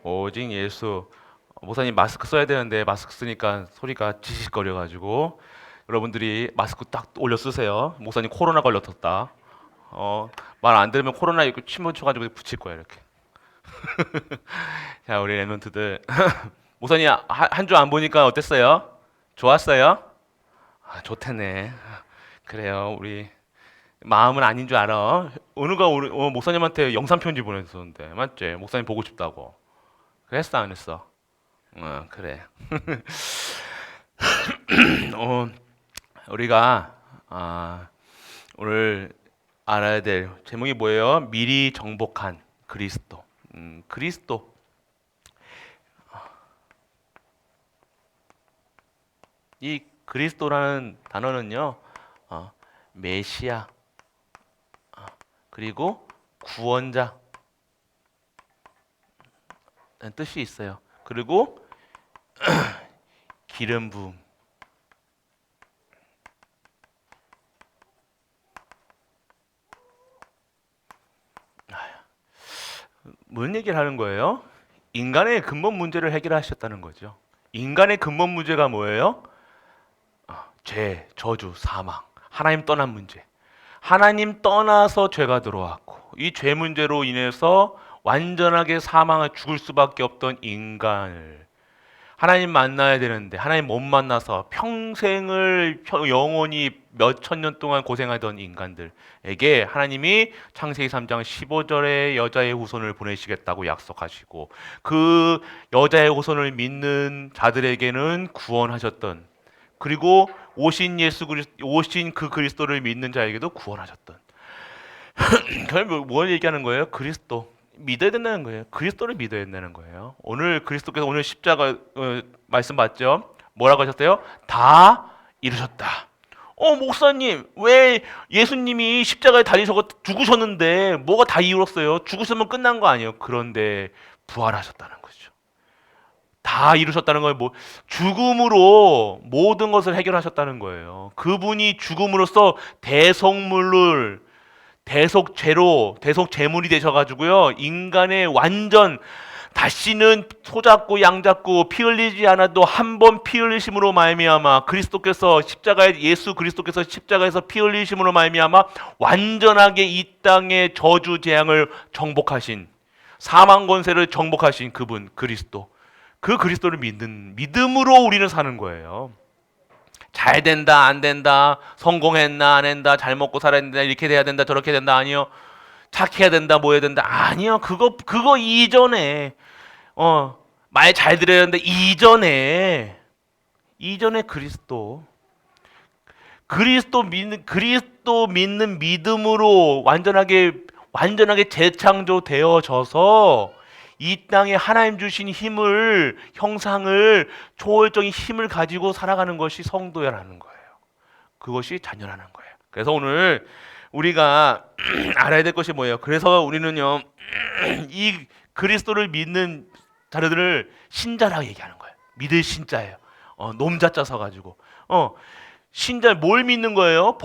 오직 예수. 목사님 마스크 써야 되는데 마스크 쓰니까 소리가 지직거려가지고 여러분들이 마스크 딱 올려 쓰세요. 목사님 코로나 걸렸었다. 말 안 들으면 코로나 이거 침 묻혀가지고 붙일 거야 이렇게. 자, 우리 랩런트들 목사님 한 주 안 보니까 어땠어요? 좋았어요? 아, 좋다네. 그래요. 우리 마음은 아닌 줄 알아. 은우가 우리 목사님한테 영상 편지 보냈었는데 맞지? 목사님 보고 싶다고. 그랬어 안 했어? 그래. 어, 우리가 오늘 알아야 될 제목이 뭐예요? 미리 정복한 그리스도. 그리스도. 이 그리스도라는 단어는요, 메시아, 그리고 구원자 뜻이 있어요. 그리고 기름 부음. 뭔 얘기를 하는 거예요? 인간의 근본 문제를 해결하셨다는 거죠. 인간의 근본 문제가 뭐예요? 죄, 저주, 사망. 하나님 떠난 문제. 하나님 떠나서 죄가 들어왔고 이 죄 문제로 인해서 완전하게 사망을 죽을 수밖에 없던 인간을 하나님 만나야 되는데 하나님 못 만나서 평생을 영원히 몇 천 년 동안 고생하던 인간들에게 하나님이 창세기 3장 15절에 여자의 후손을 보내시겠다고 약속하시고 그 여자의 후손을 믿는 자들에게는 구원하셨던 그리고 오신 그 그리스도를 믿는 자에게도 구원하셨던 결국 뭘 얘기하는 거예요? 그리스도 믿어야 된다는 거예요. 그리스도를 믿어야 된다는 거예요. 오늘 그리스도께서 오늘 십자가 말씀 봤죠? 뭐라고 하셨어요? 다 이루셨다. 목사님, 왜 예수님이 십자가에 달리셔서 죽으셨는데 뭐가 다 이루었어요? 죽으시면 끝난 거 아니에요? 그런데 부활하셨다는 거죠. 다 이루셨다는 건 뭐 죽음으로 모든 것을 해결하셨다는 거예요. 그분이 죽음으로써 대속물을 대속죄로 대속죄물이 되셔가지고요 인간의 완전 다시는 소잡고 양잡고 피 흘리지 않아도 한 번 피 흘리심으로 말미암아 그리스도께서 십자가에 예수 그리스도께서 십자가에서 피 흘리심으로 말미암아 완전하게 이 땅의 저주 재앙을 정복하신 사망 권세를 정복하신 그분 그리스도 그 그리스도를 믿는 믿음으로 우리는 사는 거예요. 잘 된다 안 된다 성공했나 안 했나 잘 먹고 살아야 된다 이렇게 돼야 된다 저렇게 된다 아니요 착해야 된다 뭐 해야 된다 아니요 그거 이전에 말 잘 들어야 된다 이전에 그리스도 믿는 믿음으로 완전하게 재창조되어져서 이 땅에 하나님 주신 힘을 형상을 초월적인 힘을 가지고 살아가는 것이 성도야라는 거예요. 그것이 자녀라는 거예요. 그래서 오늘 우리가 알아야 될 것이 뭐예요? 그래서 우리는요 이 그리스도를 믿는 자들을 신자라고 얘기하는 거예요. 믿을 신자예요. 놈자자 써가지고 신자 뭘 믿는 거예요?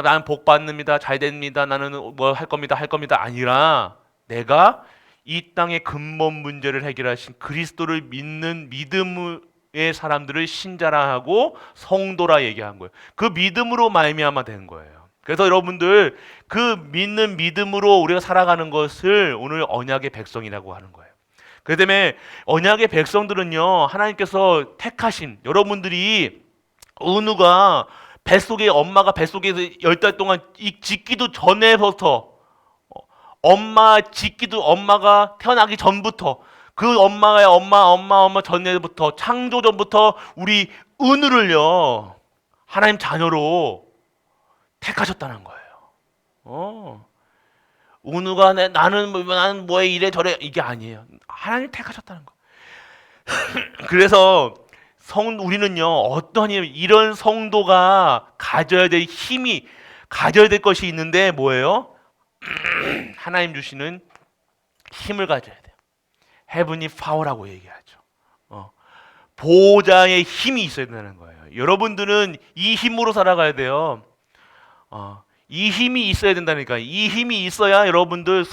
나는 복 받습니다. 잘 됩니다. 나는 뭐 할 겁니다 아니라 내가 이 땅의 근본 문제를 해결하신 그리스도를 믿는 믿음의 사람들을 신자라 하고 성도라 얘기한 거예요. 그 믿음으로 말미암아 된 거예요. 그래서 여러분들 그 믿는 믿음으로 우리가 살아가는 것을 오늘 언약의 백성이라고 하는 거예요. 그렇기 때문에 언약의 백성들은요 하나님께서 택하신 여러분들이 은우가 엄마가 뱃속에서 10달 동안 짓기도 전에부터 엄마가 태어나기 전부터 그 엄마의 엄마 전에부터 창조 전부터 우리 은우를요 하나님 자녀로 택하셨다는 거예요. 은우가 나는 뭐에 이래 저래 이게 아니에요. 하나님 택하셨다는 거. 그래서 우리는요 어떠한 이런 성도가 가져야 될 것이 있는데 뭐예요? 하나님 주시는 힘을 가져야 돼요. 헤븐리 파워라고 얘기하죠. 보호자의 힘이 있어야 된다는 거예요. 여러분들은 이 힘으로 살아가야 돼요. 이 힘이 있어야 된다니까. 이 힘이 있어야 여러분들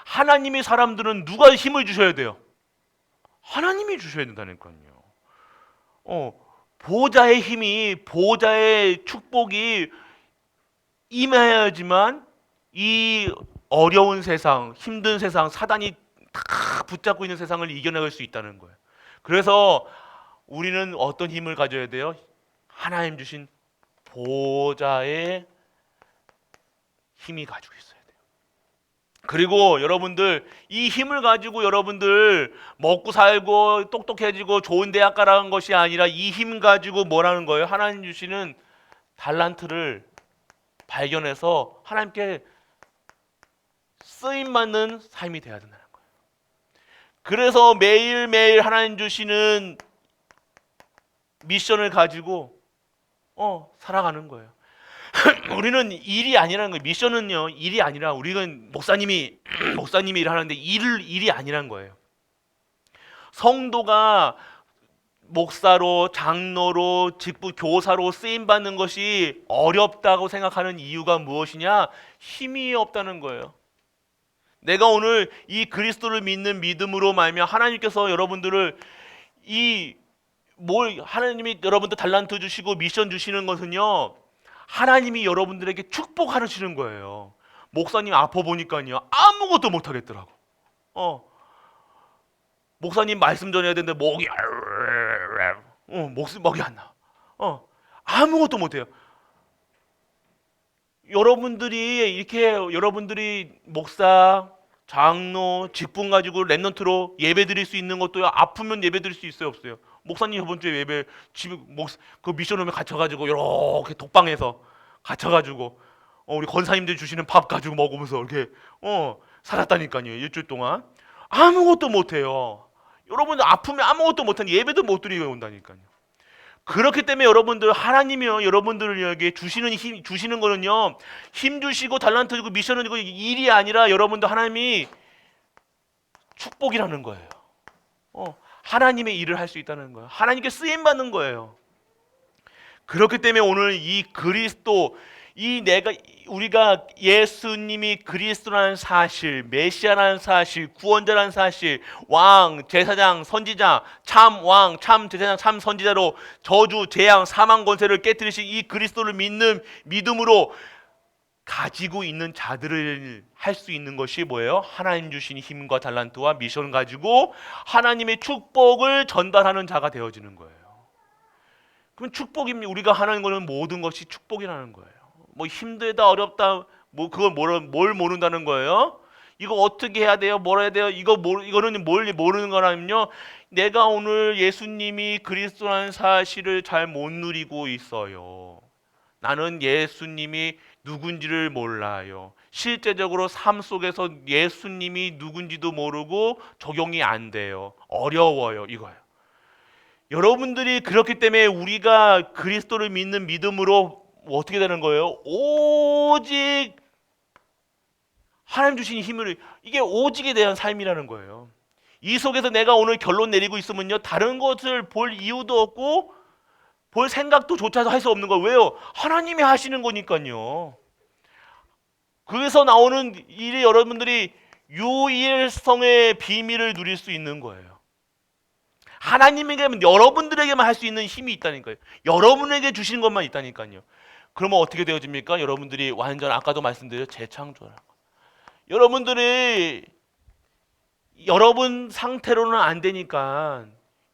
하나님의 사람들은 누가 힘을 주셔야 돼요? 하나님이 주셔야 된다니까요. 보호자의 힘이, 보호자의 축복이 임해야지만 이 어려운 세상, 힘든 세상, 사단이 다 붙잡고 있는 세상을 이겨나갈 수 있다는 거예요. 그래서 우리는 어떤 힘을 가져야 돼요? 하나님 주신 보호자의 힘이 가지고 있어야 돼요. 그리고 여러분들 이 힘을 가지고 여러분들 먹고 살고 똑똑해지고 좋은 대학 가라는 것이 아니라 이 힘 가지고 뭐라는 거예요? 하나님 주시는 달란트를 발견해서 하나님께 쓰임받는 삶이 돼야 된다는 거예요. 그래서 매일매일 하나님 주시는 미션을 가지고 살아가는 거예요. 우리는 일이 아니라는 거예요. 미션은요, 일이 아니라 우리는 목사님이 일을 하는데 일이 아니라는 거예요. 성도가 목사로, 장로로, 직부 교사로 쓰임 받는 것이 어렵다고 생각하는 이유가 무엇이냐? 힘이 없다는 거예요. 내가 오늘 이 그리스도를 믿는 믿음으로 말미암아 하나님께서 여러분들을 하나님이 여러분들 달란트 주시고 미션 주시는 것은요, 하나님이 여러분들에게 축복하시는 거예요. 목사님 아파 보니까요 아무것도 못 하겠더라고. 목사님 말씀 전해야 되는데 목이 안 나. 아무것도 못 해요. 여러분들이 목사, 장로, 직분 가지고 렘넌트로 예배 드릴 수 있는 것도요, 아프면 예배 드릴 수 있어요, 없어요? 목사님 저번 주에 예배 집에 그 미션홈에 갇혀가지고 이렇게 독방에서 갇혀가지고 우리 권사님들 주시는 밥 가지고 먹으면서 이렇게 살았다니까요. 일주일 동안 아무것도 못해요. 여러분들 아프면 아무것도 못하는 예배도 못 드리고 온다니까요. 그렇기 때문에 여러분들 하나님이요 여러분들에게 주시는 거는요, 힘 주시고 달란트 주고 미션을 주고 일이 아니라 여러분들 하나님이 축복이라는 거예요. 하나님의 일을 할 수 있다는 거예요. 하나님께 쓰임 받는 거예요. 그렇기 때문에 오늘 이 그리스도, 우리가 예수님이 그리스도라는 사실, 메시아라는 사실, 구원자라는 사실, 왕, 제사장, 선지자, 참 왕, 참 제사장, 참 선지자로 저주, 재앙, 사망 권세를 깨뜨리신 이 그리스도를 믿는 믿음으로 가지고 있는 자들을 할 수 있는 것이 뭐예요? 하나님 주신 힘과 달란트와 미션 가지고 하나님의 축복을 전달하는 자가 되어지는 거예요. 그럼 축복입니다. 우리가 하는 거는 모든 것이 축복이라는 거예요. 뭐 힘들다, 어렵다, 뭐 그걸 뭘 모른다는 거예요? 이거 어떻게 해야 돼요? 뭘 해야 돼요? 이거는 뭘 모르는 거라면요, 내가 오늘 예수님이 그리스도라는 사실을 잘 못 누리고 있어요. 나는 예수님이 누군지를 몰라요. 실제적으로 삶 속에서 예수님이 누군지도 모르고 적용이 안 돼요. 어려워요. 이거예요. 여러분들이 그렇기 때문에 우리가 그리스도를 믿는 믿음으로 어떻게 되는 거예요? 오직 하나님 주신 힘을, 이게 오직에 대한 삶이라는 거예요. 이 속에서 내가 오늘 결론 내리고 있으면요, 다른 것을 볼 이유도 없고 볼 생각도 조차도 할 수 없는 거예요. 왜요? 하나님이 하시는 거니까요. 그래서 나오는 일이 여러분들이 유일성의 비밀을 누릴 수 있는 거예요. 하나님에게만, 여러분들에게만 할 수 있는 힘이 있다니까요. 여러분에게 주신 것만 있다니까요. 그러면 어떻게 되어집니까? 여러분들이 완전, 아까도 말씀드렸죠, 재창조라는 거. 여러분들이 여러분 상태로는 안 되니까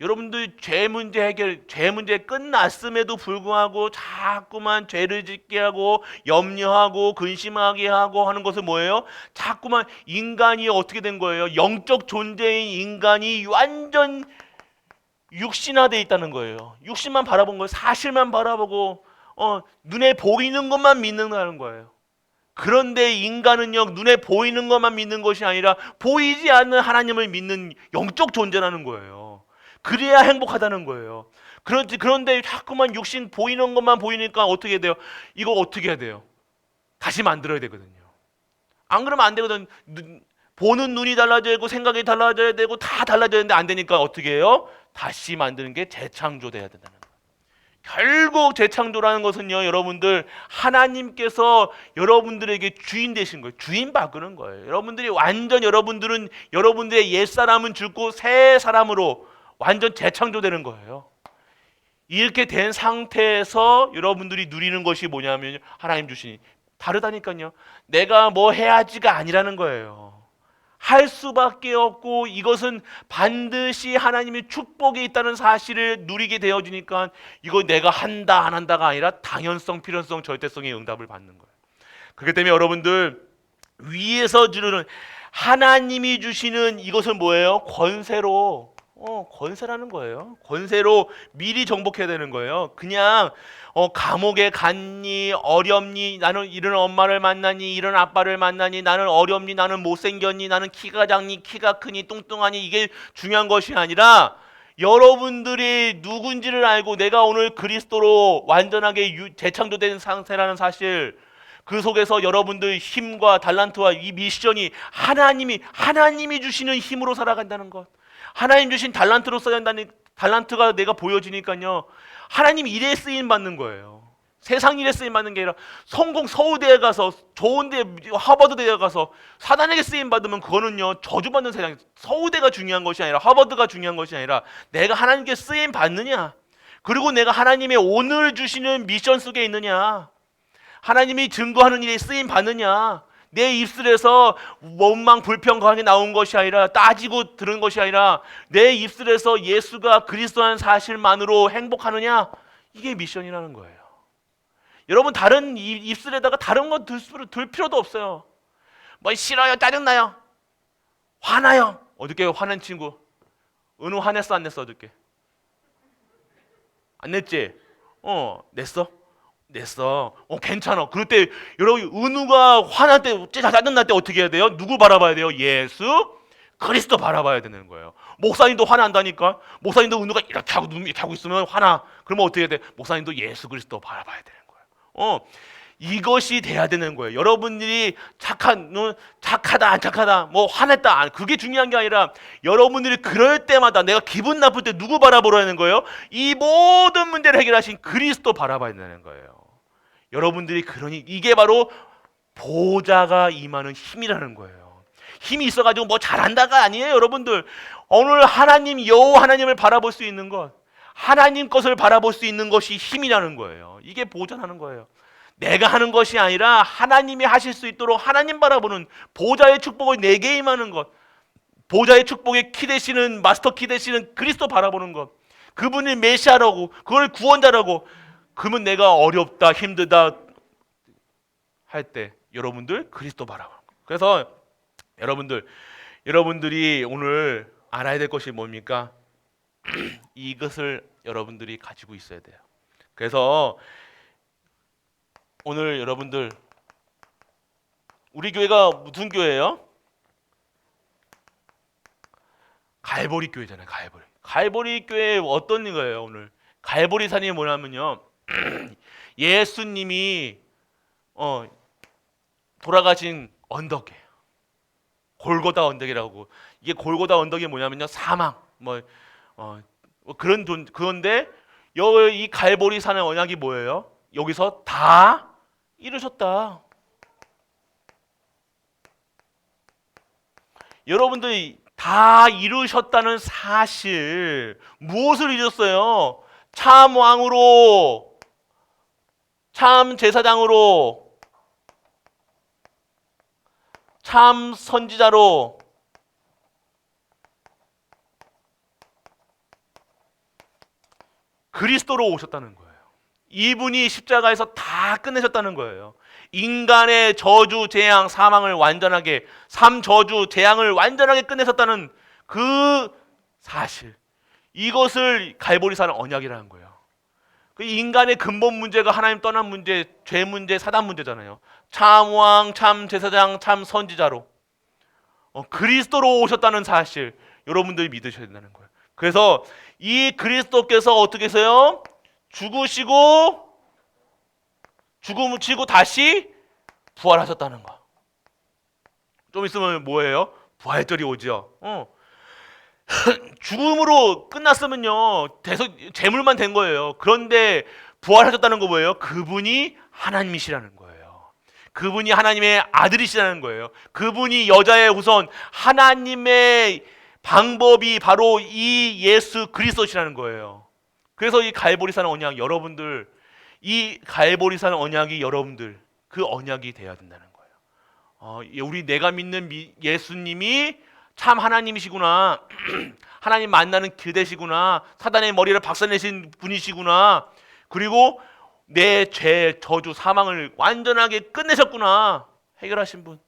여러분들 죄 문제 끝났음에도 불구하고 자꾸만 죄를 짓게 하고 염려하고 근심하게 하고 하는 것은 뭐예요? 자꾸만 인간이 어떻게 된 거예요? 영적 존재인 인간이 완전 육신화되어 있다는 거예요. 육신만 바라본 거예요. 사실만 바라보고 눈에 보이는 것만 믿는다는 거예요. 그런데 인간은요, 눈에 보이는 것만 믿는 것이 아니라 보이지 않는 하나님을 믿는 영적 존재라는 거예요. 그래야 행복하다는 거예요. 그런데 자꾸만 육신 보이는 것만 보이니까 어떻게 돼요? 이거 어떻게 해야 돼요? 다시 만들어야 되거든요. 안 그러면 안 되거든. 보는 눈이 달라져야 되고 생각이 달라져야 되고 다 달라져야 되는데 안 되니까 어떻게 해요? 다시 만드는 게 재창조돼야 된다는 거예요. 결국 재창조라는 것은요, 여러분들 하나님께서 여러분들에게 주인 되신 거예요. 주인 바꾸는 거예요. 여러분들이 완전 여러분들은 여러분들의 옛 사람은 죽고 새 사람으로 완전 재창조되는 거예요. 이렇게 된 상태에서 여러분들이 누리는 것이 뭐냐면 하나님 주시니 다르다니까요. 내가 뭐 해야지가 아니라는 거예요. 할 수밖에 없고 이것은 반드시 하나님의 축복이 있다는 사실을 누리게 되어지니까 이거 내가 한다 안 한다가 아니라 당연성, 필연성, 절대성의 응답을 받는 거예요. 그렇기 때문에 여러분들 위에서 주는 하나님이 주시는 이것은 뭐예요? 권세로 권세라는 거예요. 권세로 미리 정복해야 되는 거예요. 그냥 감옥에 갔니 어렵니 나는 이런 엄마를 만나니 이런 아빠를 만나니 나는 어렵니 나는 못생겼니 나는 키가 작니 키가 크니 뚱뚱하니 이게 중요한 것이 아니라 여러분들이 누군지를 알고 내가 오늘 그리스도로 완전하게 재창조된 상태라는 사실 그 속에서 여러분들 힘과 달란트와 이 미션이 하나님이 주시는 힘으로 살아간다는 것. 하나님 주신 달란트로 써야 한다는 달란트가 내가 보여지니까요. 하나님 일에 쓰임 받는 거예요. 세상 일에 쓰임 받는 게 아니라 성공 서울대에 가서 좋은데 하버드대에 가서 사단에게 쓰임 받으면 그거는요 저주받는 세상. 서울대가 중요한 것이 아니라 하버드가 중요한 것이 아니라 내가 하나님께 쓰임 받느냐. 그리고 내가 하나님의 오늘 주시는 미션 속에 있느냐. 하나님이 증거하는 일에 쓰임 받느냐. 내 입술에서 원망 불평하게 나온 것이 아니라 따지고 들은 것이 아니라 내 입술에서 예수가 그리스도라는 사실만으로 행복하느냐. 이게 미션이라는 거예요. 여러분 다른 입술에다가 다른 거 둘 필요도 없어요. 뭐 싫어요, 짜증나요, 화나요. 어저께 화낸 친구 은우 화냈어 안 냈어? 어저께 안 냈지? 냈어? 냈어. 괜찮아. 그럴 때 여러분 은우가 화날 때 짜증날 때 어떻게 해야 돼요? 누구 바라봐야 돼요? 예수 그리스도 바라봐야 되는 거예요. 목사님도 화난다니까. 목사님도 은우가 이렇게 하고 있으면 화나. 그러면 어떻게 해야 돼? 목사님도 예수 그리스도 바라봐야 되는 거예요. 이것이 돼야 되는 거예요. 여러분들이 착하다 안 착하다 뭐 화냈다 그게 중요한 게 아니라 여러분들이 그럴 때마다 내가 기분 나쁠 때 누구 바라보라는 야 거예요? 이 모든 문제를 해결하신 그리스도 바라봐야 되는 거예요. 여러분들이 그러니 이게 바로 보좌가 임하는 힘이라는 거예요. 힘이 있어가지고 뭐 잘한다가 아니에요. 여러분들 오늘 하나님 여호와 하나님을 바라볼 수 있는 것, 하나님 것을 바라볼 수 있는 것이 힘이라는 거예요. 이게 보좌라는 거예요. 내가 하는 것이 아니라 하나님이 하실 수 있도록 하나님 바라보는 보좌의 축복을 내게 임하는 것, 보좌의 축복의 키 되시는 마스터 키 되시는 그리스도 바라보는 것, 그분이 메시아라고 그걸 구원자라고. 그러면 내가 어렵다 힘들다 할 때 여러분들 그리스도 바라보는 것. 그래서 여러분들이 오늘 알아야 될 것이 뭡니까? 이것을 여러분들이 가지고 있어야 돼요. 그래서 오늘 여러분들 우리 교회가 무슨 교회예요? 갈보리 교회잖아요. 갈보리 교회 어떤 거예요? 오늘 갈보리 산이 뭐냐면요 예수님이 돌아가신 언덕이에요. 골고다 언덕이라고. 이게 골고다 언덕이 뭐냐면요 사망 그런데 이 갈보리 산의 언약이 뭐예요? 여기서 다 이루셨다. 여러분들이 다 이루셨다는 사실, 무엇을 이루셨어요? 참 왕으로, 참 제사장으로, 참 선지자로, 그리스도로 오셨다는 거예요. 이분이 십자가에서 다 끝내셨다는 거예요. 인간의 저주, 재앙, 사망을 완전하게, 삼저주, 재앙을 완전하게 끝내셨다는 그 사실, 이것을 갈보리산의 언약이라는 거예요. 그 인간의 근본 문제가 하나님 떠난 문제, 죄 문제, 사단 문제잖아요. 참 왕, 참 제사장, 참 선지자로 그리스도로 오셨다는 사실, 여러분들이 믿으셔야 된다는 거예요. 그래서 이 그리스도께서 어떻게 해서요? 죽으시고 죽음을 치고 다시 부활하셨다는 거. 좀 있으면 뭐예요? 부활절이 오죠. 죽음으로 끝났으면요, 재물만 된 거예요. 그런데 부활하셨다는 거 뭐예요? 그분이 하나님이시라는 거예요. 그분이 하나님의 아들이시라는 거예요. 그분이 여자의 후손 하나님의 방법이 바로 이 예수 그리스도시라는 거예요. 그래서 이 갈보리산 언약 여러분들, 이 갈보리산 언약이 여러분들 그 언약이 돼야 된다는 거예요. 우리 내가 믿는 예수님이 참 하나님이시구나. 하나님 만나는 교대시구나. 사단의 머리를 박살내신 분이시구나. 그리고 내 죄, 저주, 사망을 완전하게 끝내셨구나. 해결하신 분.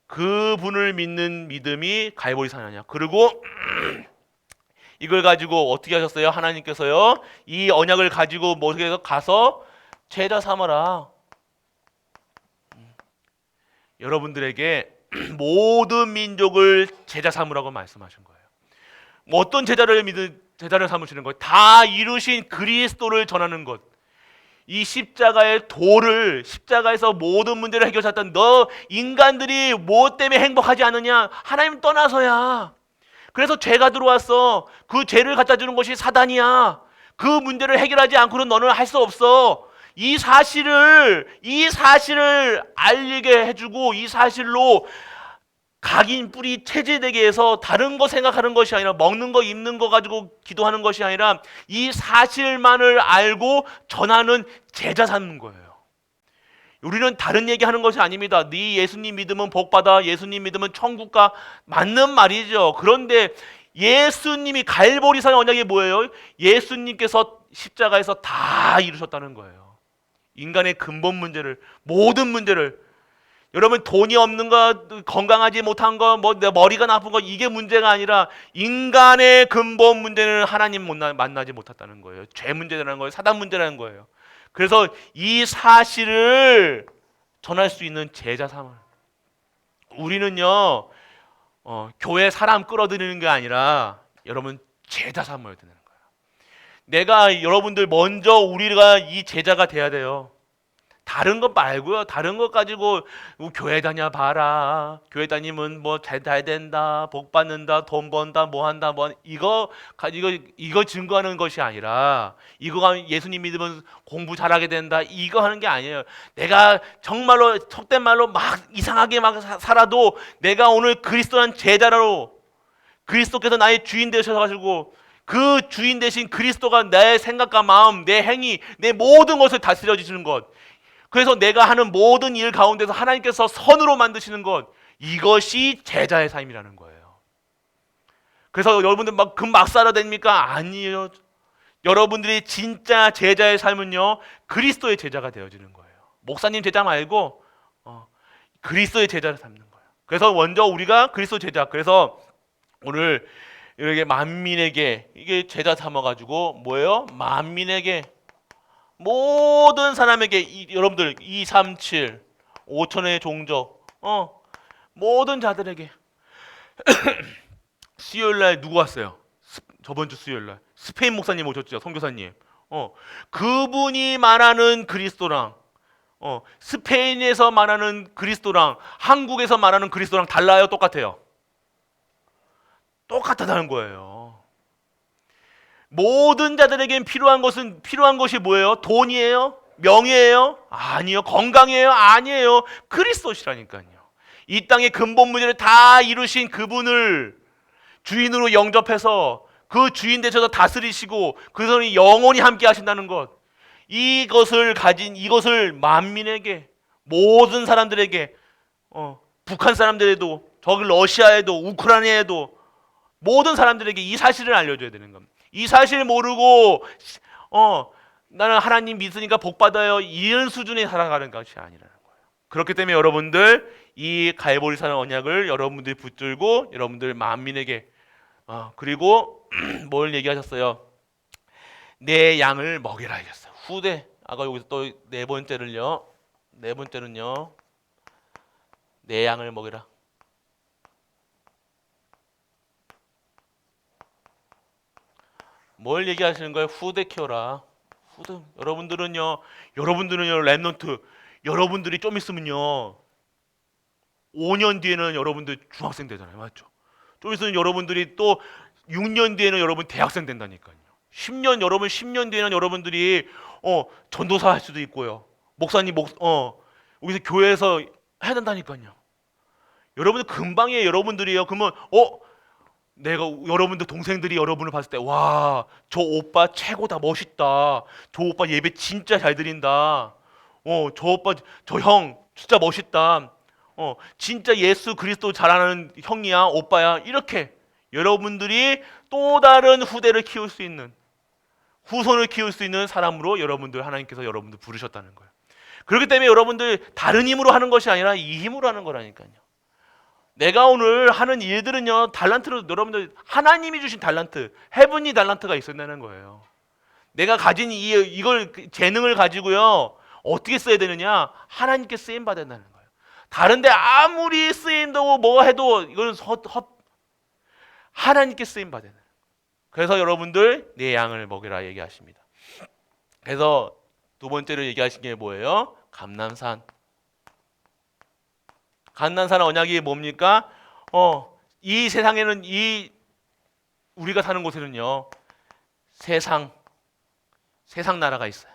그 분을 믿는 믿음이 갈보리산 언약. 그리고 이걸 가지고 어떻게 하셨어요? 하나님께서요. 이 언약을 가지고 모세에서 가서 제자 삼아라. 여러분들에게 모든 민족을 제자 삼으라고 말씀하신 거예요. 뭐 어떤 제자를 삼으시는 거예요? 다 이루신 그리스도를 전하는 것. 이 십자가의 도를, 십자가에서 모든 문제를 해결했던 너 인간들이 뭐 때문에 행복하지 않느냐? 하나님 떠나서야. 그래서 죄가 들어왔어. 그 죄를 갖다 주는 것이 사단이야. 그 문제를 해결하지 않고는 너는 할 수 없어. 이 사실을 알리게 해주고 이 사실로 각인 뿌리 체질되게 해서 다른 거 생각하는 것이 아니라 먹는 거 입는 거 가지고 기도하는 것이 아니라 이 사실만을 알고 전하는 제자 삼는 거예요. 우리는 다른 얘기하는 것이 아닙니다. 네 예수님 믿으면 복받아, 예수님 믿으면 천국 가, 맞는 말이죠. 그런데 예수님이 갈보리산 언약이 뭐예요? 예수님께서 십자가에서 다 이루셨다는 거예요. 인간의 근본 문제를, 모든 문제를. 여러분 돈이 없는 거, 건강하지 못한 거, 뭐 머리가 나쁜 거, 이게 문제가 아니라 인간의 근본 문제는 하나님 만나지 못했다는 거예요. 죄 문제라는 거예요. 사단 문제라는 거예요. 그래서 이 사실을 전할 수 있는 제자 삼아. 우리는요, 교회 사람 끌어들이는 게 아니라 여러분 제자 삼아야 되는 거예요. 내가 여러분들 먼저 우리가 이 제자가 돼야 돼요. 다른 것 말고요. 다른 것 가지고 교회 다녀 봐라. 교회 다니면 뭐 잘 된다, 복 받는다, 돈 번다, 뭐 한다, 뭐 이거 증거하는 것이 아니라 이거가 예수님 믿으면 공부 잘하게 된다. 이거 하는 게 아니에요. 내가 정말로 속된 말로 막 이상하게 막 살아도 내가 오늘 그리스도란 제자로 그리스도께서 나의 주인 되셔가지고 그 주인 되신 그리스도가 내 생각과 마음, 내 행위, 내 모든 것을 다스려 주시는 것. 그래서 내가 하는 모든 일 가운데서 하나님께서 선으로 만드시는 것, 이것이 제자의 삶이라는 거예요. 그래서 여러분들 막 살아냅니까? 아니에요. 여러분들이 진짜 제자의 삶은요, 그리스도의 제자가 되어지는 거예요. 목사님 제자 말고 그리스도의 제자를 삼는 거예요. 그래서 먼저 우리가 그리스도 제자. 그래서 오늘 이렇게 만민에게 이게 제자 삼아가지고 뭐예요? 만민에게 모든 사람에게 여러분들 237 5천의 종족 모든 자들에게 수요일날 누구 왔어요? 저번 주 수요일날 스페인 목사님 오셨죠? 선교사님. 그분이 말하는 그리스도랑 스페인에서 말하는 그리스도랑 한국에서 말하는 그리스도랑 달라요? 똑같아요? 똑같다는 거예요. 모든 자들에겐 필요한 것이 뭐예요? 돈이에요? 명예예요? 아니요. 건강이에요? 아니에요. 그리스도시라니까요. 이 땅의 근본 문제를 다 이루신 그분을 주인으로 영접해서 그 주인 되셔서 다스리시고 그 사람이 영원히 함께 하신다는 것. 이것을 만민에게, 모든 사람들에게, 북한 사람들에도, 저기 러시아에도, 우크라이나에도 모든 사람들에게 이 사실을 알려줘야 되는 겁니다. 이 사실 모르고 나는 하나님 믿으니까 복 받아요, 이런 수준에 살아가는 것이 아니라는 거예요. 그렇기 때문에 여러분들 이 갈보리산 언약을 여러분들이 붙들고 여러분들 만민에게 그리고 뭘 얘기하셨어요? 내 양을 먹이라 하셨어요. 후대. 아까 여기서 또 네 번째는요. 내 양을 먹이라. 뭘 얘기하시는 거예요? 후대 키워라. 후대. 여러분들은요 랩넌트, 여러분들이 좀 있으면요 5년 뒤에는 여러분들 중학생 되잖아요. 맞죠? 좀 있으면 여러분들이 또 6년 뒤에는 여러분 대학생 된다니까요. 10년 뒤에는 여러분들이 전도사 할 수도 있고요. 목사님 여기서 교회에서 해야 된다니까요. 여러분들 금방이에요. 여러분들이요. 그러면 내가 여러분들 동생들이 여러분을 봤을 때 와, 저 오빠 최고다, 멋있다. 저 오빠 예배 진짜 잘 드린다. 저 오빠, 저 형 진짜 멋있다. 진짜 예수 그리스도 잘하는 형이야, 오빠야. 이렇게 여러분들이 또 다른 후대를 키울 수 있는, 후손을 키울 수 있는 사람으로 여러분들 하나님께서 여러분들 부르셨다는 거예요. 그렇기 때문에 여러분들 다른 힘으로 하는 것이 아니라 이 힘으로 하는 거라니까요. 내가 오늘 하는 일들은요, 달란트로 여러분들 하나님이 주신 달란트, 헤븐리 달란트가 있어야 되는 거예요. 내가 가진 이걸 재능을 가지고요, 어떻게 써야 되느냐? 하나님께 쓰임 받아야 된다는 거예요. 다른데 아무리 쓰임도 뭐 해도 이거는 하나님께 쓰임 받아야 돼요. 그래서 여러분들 내 양을 먹이라 얘기하십니다. 그래서 두 번째로 얘기하신 게 뭐예요? 감난산. 감난산 언약이 뭡니까? 이 세상에는 우리가 사는 곳에는요, 세상 나라가 있어요.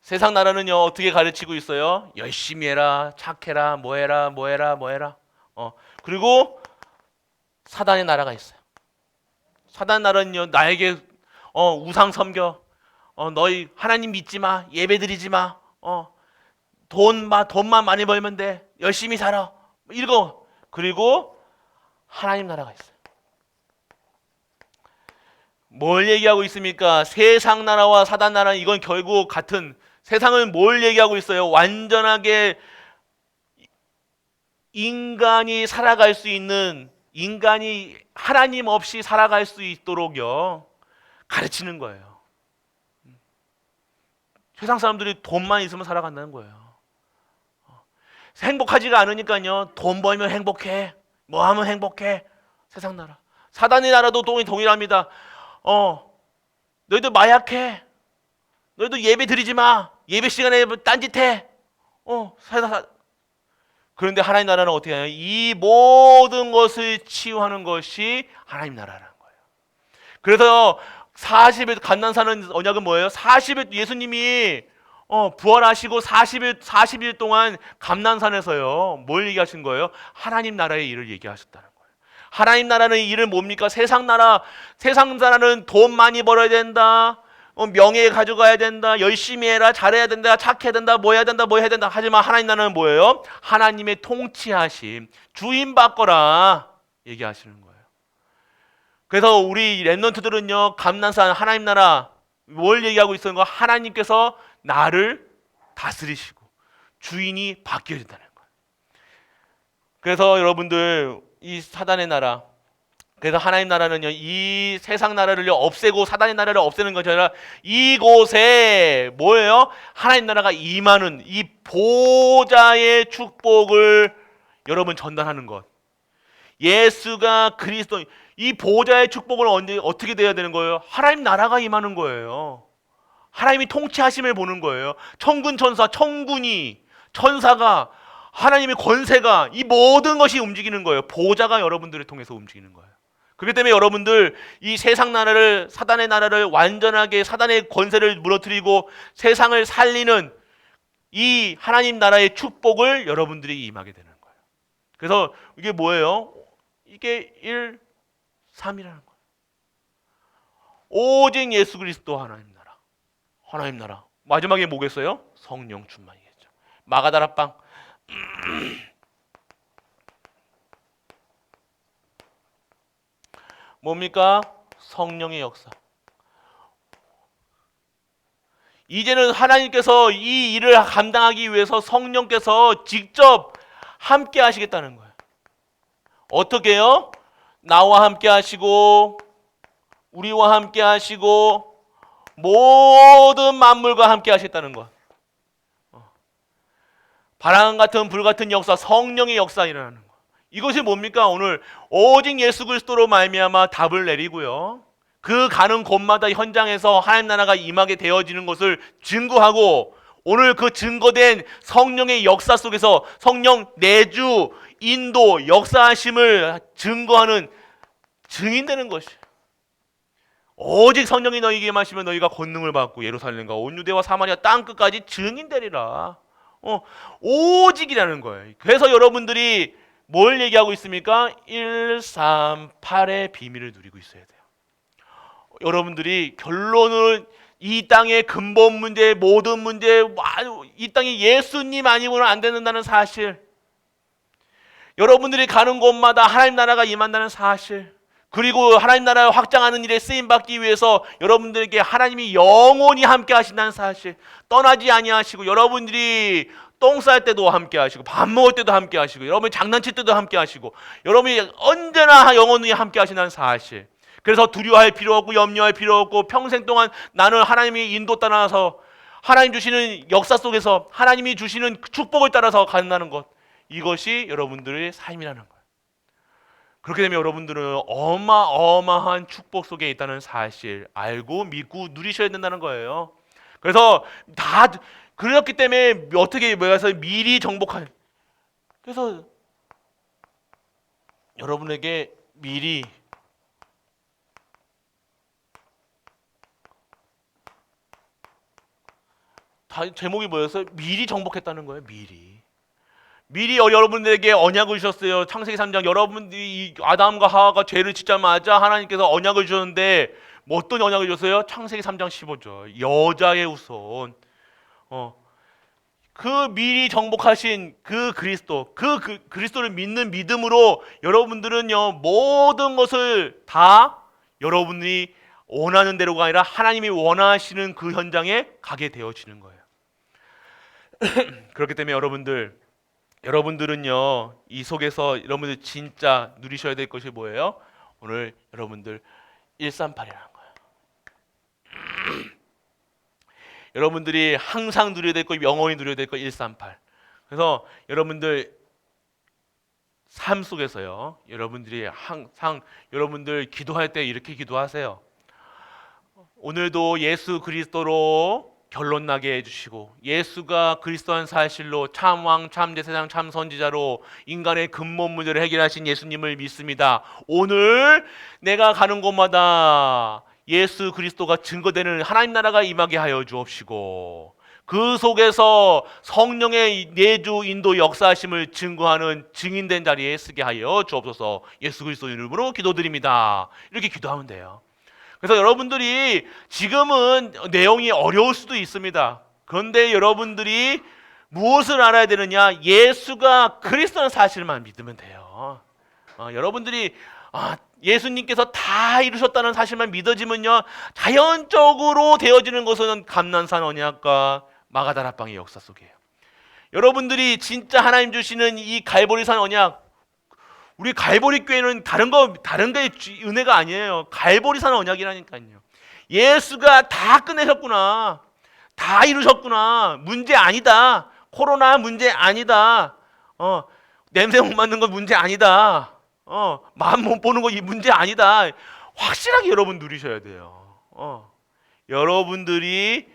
세상 나라는요, 어떻게 가르치고 있어요? 열심히 해라, 착해라, 뭐해라. 그리고 사단의 나라가 있어요. 사단 나라는요, 나에게 우상 섬겨, 너희 하나님 믿지 마, 예배 드리지 마, 돈만 많이 벌면 돼, 열심히 살아, 이거. 그리고 하나님 나라가 있어요. 뭘 얘기하고 있습니까? 세상 나라와 사단 나라는 이건 결국 같은, 세상은 뭘 얘기하고 있어요? 완전하게 인간이 살아갈 수 있는, 인간이 하나님 없이 살아갈 수 있도록요, 가르치는 거예요. 세상 사람들이 돈만 있으면 살아간다는 거예요. 행복하지가 않으니까요, 돈 벌면 행복해, 뭐 하면 행복해. 세상 나라. 사단의 나라도 동일합니다. 너희들 마약해, 너희들 예배 드리지 마, 예배 시간에 딴짓해. 그런데 하나님 나라는 어떻게 하냐? 이 모든 것을 치유하는 것이 하나님 나라라는 거예요. 그래서 40일 감난산은 언약은 뭐예요? 40일 예수님이 부활하시고 40일 동안 감난산에서요, 뭘 얘기하신 거예요? 하나님 나라의 일을 얘기하셨다는 거예요. 하나님 나라는 일은 뭡니까? 세상 나라는 돈 많이 벌어야 된다, 명예 가져가야 된다, 열심히 해라, 잘해야 된다, 착해야 된다, 뭐 해야 된다. 하지만 하나님 나라는 뭐예요? 하나님의 통치하심, 주인 바꿔라 얘기하시는 거예요. 그래서 우리 렘넌트들은요, 감난산 하나님 나라 뭘 얘기하고 있는 거? 하나님께서 나를 다스리시고 주인이 바뀌어야 된다는 거예요. 그래서 여러분들 이 사단의 나라, 그래서 하나님 나라는요, 이 세상 나라를 없애고 사단의 나라를 없애는 것이 아니라 이곳에 뭐예요? 하나님 나라가 임하는 이 보좌의 축복을 여러분 전달하는 것. 예수가 그리스도, 이 보좌의 축복을 어떻게 돼야 되는 거예요? 하나님 나라가 임하는 거예요. 하나님이 통치하심을 보는 거예요. 천군 천사, 천군이, 천사가, 하나님의 권세가, 이 모든 것이 움직이는 거예요. 보좌가 여러분들을 통해서 움직이는 거예요. 그렇기 때문에 여러분들 이 세상 나라를, 사단의 나라를 완전하게, 사단의 권세를 무너뜨리고 세상을 살리는 이 하나님 나라의 축복을 여러분들이 임하게 되는 거예요. 그래서 이게 뭐예요? 이게 1, 3이라는 거예요. 오직 예수 그리스도 하나님 나라. 하나님 나라. 마지막에 뭐겠어요? 성령 충만이겠죠. 마가다락방. 뭡니까? 성령의 역사. 이제는 하나님께서 이 일을 감당하기 위해서 성령께서 직접 함께 하시겠다는 거예요. 어떻게 해요? 나와 함께 하시고, 우리와 함께 하시고, 모든 만물과 함께 하시겠다는 것. 바람 같은 불 같은 역사, 성령의 역사 일어나는 것. 이것이 뭡니까? 오늘 오직 예수 그리스도로 말미암아 답을 내리고요, 그 가는 곳마다 현장에서 하나님 나라가 임하게 되어지는 것을 증거하고, 오늘 그 증거된 성령의 역사 속에서 성령 내주 인도, 역사하심을 증거하는 증인되는 것이에요. 오직 성령이 너희에게 임하시면 너희가 권능을 받고 예루살렘과 온 유대와 사마리아 땅 끝까지 증인되리라. 오직이라는 거예요. 그래서 여러분들이 뭘 얘기하고 있습니까? 138의 비밀을 누리고 있어야 돼요. 여러분들이 결론은 이 땅의 근본 문제, 모든 문제, 이 땅에 예수님 아니고는 안 된다는 사실, 여러분들이 가는 곳마다 하나님 나라가 임한다는 사실, 그리고 하나님 나라를 확장하는 일에 쓰임받기 위해서 여러분들에게 하나님이 영원히 함께 하신다는 사실, 떠나지 아니하시고 여러분들이 똥 쌀 때도 함께 하시고 밥 먹을 때도 함께 하시고 여러분이 장난칠 때도 함께 하시고 여러분이 언제나 영원히 함께 하신다는 사실, 그래서 두려워할 필요 없고 염려할 필요 없고 평생 동안 나는 하나님이 인도 따라서 하나님 주시는 역사 속에서 하나님이 주시는 축복을 따라서 간다는 것, 이것이 여러분들의 삶이라는 거예요. 그렇게 되면 여러분들은 어마어마한 축복 속에 있다는 사실 알고 믿고 누리셔야 된다는 거예요. 그래서 다 그렇기 때문에 어떻게 해서 미리 정복할, 그래서 여러분에게 미리 다 제목이 뭐였어요? 미리 정복했다는 거예요. 미리 여러분들에게 언약을 주셨어요. 창세기 3장 여러분들이 아담과 하와가 죄를 짓자마자 하나님께서 언약을 주셨는데 뭐 어떤 언약을 주셨어요? 창세기 3장 15절 여자의 후손. 그 미리 정복하신 그 그리스도, 그 그리스도를 믿는 믿음으로 여러분들은요 모든 것을 다 여러분이 원하는 대로가 아니라 하나님이 원하시는 그 현장에 가게 되어지는 거예요. 그렇기 때문에 여러분들은요 이 속에서 여러분들 진짜 누리셔야 될 것이 뭐예요? 오늘 여러분들 138이라는 거예요. 여러분들이 항상 누려야 될 거, 영원히 누려야 될 거 138. 그래서 여러분들 삶 속에서요 여러분들이 항상 여러분들 기도할 때 이렇게 기도하세요. 오늘도 예수 그리스도로 결론 나게 해주시고 예수가 그리스도한 사실로 참 왕, 참 제사장, 참 선지자로 인간의 근본 문제를 해결하신 예수님을 믿습니다. 오늘 내가 가는 곳마다 예수 그리스도가 증거되는 하나님 나라가 임하게 하여 주옵시고 그 속에서 성령의 내주 인도 역사하심을 증거하는 증인된 자리에 쓰게 하여 주옵소서. 예수 그리스도 이름으로 기도드립니다. 이렇게 기도하면 돼요. 그래서 여러분들이 지금은 내용이 어려울 수도 있습니다. 그런데 여러분들이 무엇을 알아야 되느냐? 예수가 그리스도라는 사실만 믿으면 돼요. 여러분들이 예수님께서 다 이루셨다는 사실만 믿어지면요 자연적으로 되어지는 것은 감난산 언약과 마가다락방의 역사 속이에요. 여러분들이 진짜 하나님 주시는 이 갈보리산 언약, 우리 갈보리 교회는 다른 게 은혜가 아니에요. 갈보리산 언약이라니까요. 예수가 다 끝내셨구나, 다 이루셨구나, 문제 아니다, 코로나 문제 아니다, 냄새 못 맡는 건 문제 아니다, 마음 못 보는 거 문제 아니다. 확실하게 여러분 누리셔야 돼요. 여러분들이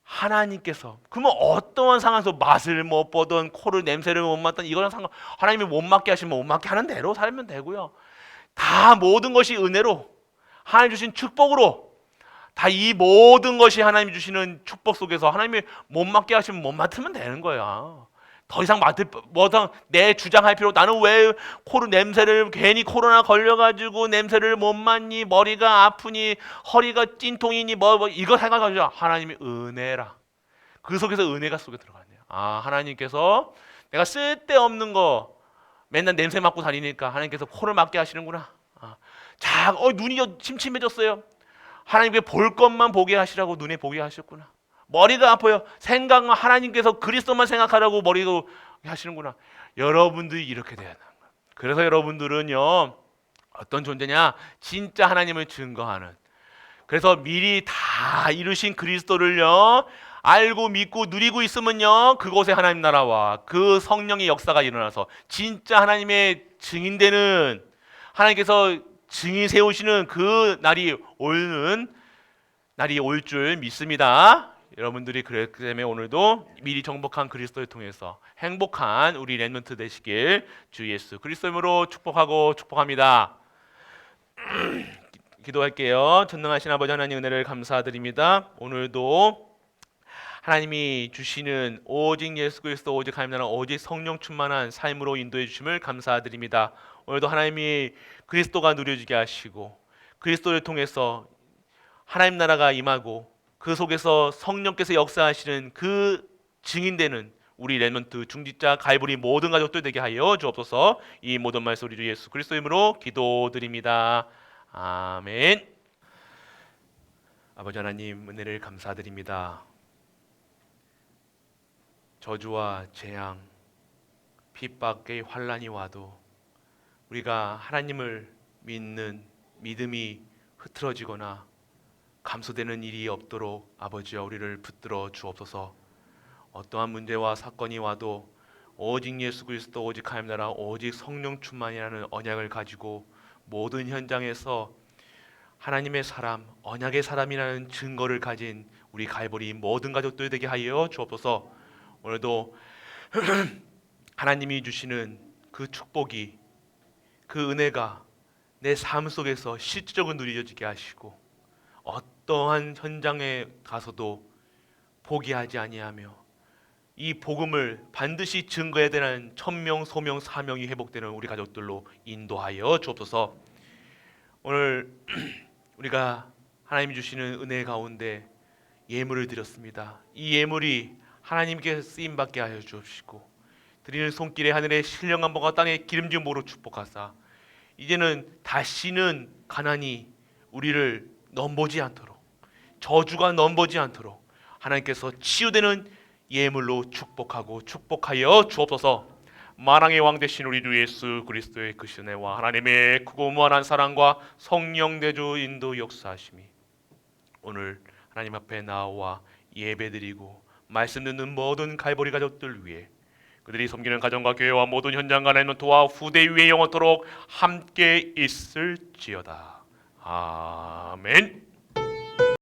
하나님께서 그러면 어떠한 상황에서 맛을 못 보든 코를 냄새를 못 맡든 이거랑 상관, 하나님이 못 맡게 하시면 못 맡게 하는 대로 살면 되고요. 다 모든 것이 은혜로 하나님 주신 축복으로 다 이 모든 것이 하나님이 주시는 축복 속에서 하나님이 못 맡게 하시면 못 맡으면 되는 거야. 더 이상 내 주장할 필요, 나는 왜 코로 냄새를 괜히 코로나 걸려가지고 냄새를 못 맡니, 머리가 아프니, 허리가 찐통이니 이거 생각하죠. 하나님이 은혜라. 그 속에서 은혜가 속에 들어가네요. 하나님께서 내가 쓸데없는 거 맨날 냄새 맡고 다니니까 하나님께서 코를 맡게 하시는구나. 눈이 침침해졌어요. 하나님께 볼 것만 보게 하시라고 눈에 보게 하셨구나. 머리가 아파요. 생각은 하나님께서 그리스도만 생각하라고 머리가 하시는구나. 여러분들이 이렇게 돼야 한다. 그래서 여러분들은요 어떤 존재냐? 진짜 하나님을 증거하는. 그래서 미리 다 이루신 그리스도를요 알고 믿고 누리고 있으면요 그곳에 하나님 나라와 그 성령의 역사가 일어나서 진짜 하나님의 증인되는, 하나님께서 증인 세우시는 그 날이 올 줄 믿습니다. 여러분들이 그랬기 때문에 오늘도 미리 정복한 그리스도를 통해서 행복한 우리 렘넌트 되시길 주 예수 그리스도 이름으로 축복하고 축복합니다. 기도할게요. 전능하신 아버지 하나님 은혜를 감사드립니다. 오늘도 하나님이 주시는 오직 예수 그리스도 오직 하나님 나라 오직 성령 충만한 삶으로 인도해 주심을 감사드립니다. 오늘도 하나님이 그리스도가 누려지게 하시고 그리스도를 통해서 하나님 나라가 임하고 그 속에서 성령께서 역사하시는 그 증인되는 우리 렘넌트 중직자 갈보리 모든 가족들 되게 하여 주옵소서. 이 모든 말씀 우리 주 예수 그리스도 이름으로 기도드립니다. 아멘. 아버지 하나님 은혜를 감사드립니다. 저주와 재앙, 핍박의 환란이 와도 우리가 하나님을 믿는 믿음이 흐트러지거나 감소되는 일이 없도록 아버지여 우리를 붙들어 주옵소서. 어떠한 문제와 사건이 와도 오직 예수 그리스도 오직 하나님 나라 오직 성령 충만이라는 언약을 가지고 모든 현장에서 하나님의 사람 언약의 사람이라는 증거를 가진 우리 갈보리 모든 가족들 되게 하여 주옵소서. 오늘도 하나님이 주시는 그 축복이 그 은혜가 내 삶 속에서 실질적으로 누려지게 하시고 어떠한 현장에 가서도 포기하지 아니하며 이 복음을 반드시 증거해야 되는 천명, 소명, 사명이 회복되는 우리 가족들로 인도하여 주옵소서. 오늘 우리가 하나님이 주시는 은혜 가운데 예물을 드렸습니다. 이 예물이 하나님께 쓰임받게 하여 주옵시고 드리는 손길에 하늘의 신령한 복과 땅의 기름진 모로 축복하사 이제는 다시는 가난이 우리를 넘보지 않도록 저주가 넘보지 않도록 하나님께서 치유되는 예물로 축복하고 축복하여 주옵소서. 만왕의 왕 되신 우리 주 예수 그리스도의 그 은혜와 하나님의 크고 무한한 사랑과 성령 내주 인도 역사하심이 오늘 하나님 앞에 나와 예배드리고 말씀 듣는 모든 갈보리 가족들 위해 그들이 섬기는 가정과 교회와 모든 현장과 렘넌트와 후대 위에 영원토록 함께 있을지어다. 아멘.